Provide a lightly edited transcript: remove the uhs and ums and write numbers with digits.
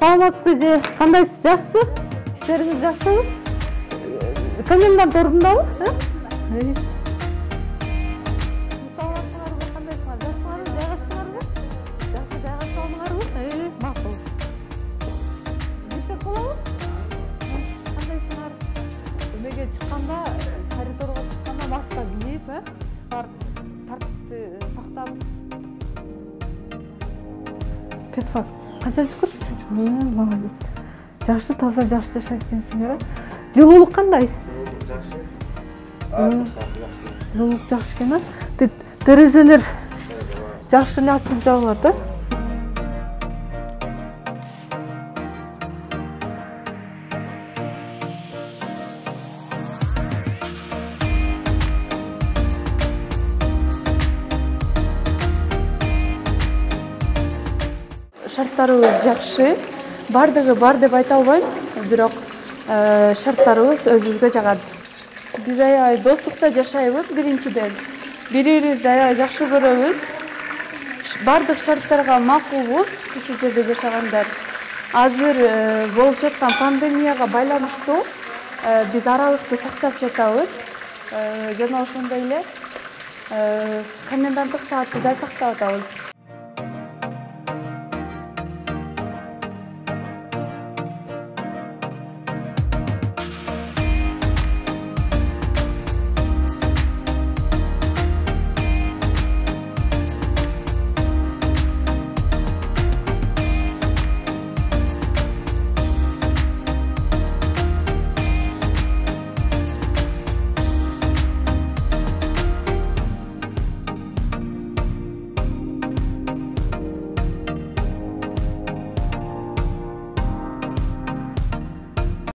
Саламатсызбы же? Кандайсыз? Жакшысызбы? İşleriniz жакшыбы? Комендант ордундабы? Саламатсыздарбы? Кандайсыңар? Жакшысыңарбы? Жайгаштыңарбы? Жакшы жайгашып алдыңарбы? Макул. Жүрсөк болобу? Кандайсыңар? Өмөгө чыкканда, коридорго чыкканда маска кийип, тартипти сактап. Петфак, канчанчы курс? Молодец. Жакшы, таза жакшы жашайт экенсиңер. Жылуулук кандай? Жылуулук жакшы экен, а? Терезелер жакшы эле ачылып жабылат, а? Шарттарыбыз жакшы. Бардыгы бар деп айта албайм, бирок шарттарыбыз өзүбүзгө жагат. Биз аябай достукта жашайбыз биринчиден. Бири-бирибизди аябай жакшы көрөбүз. Бардык шарттарга макулбуз ушул жерде жашагандар. Азыр болуп жаткан пандемияга байланыштуу биз аралыкты сактап жатабыз. Жана ошондой эле коменданттык саатты да сактап атабыз.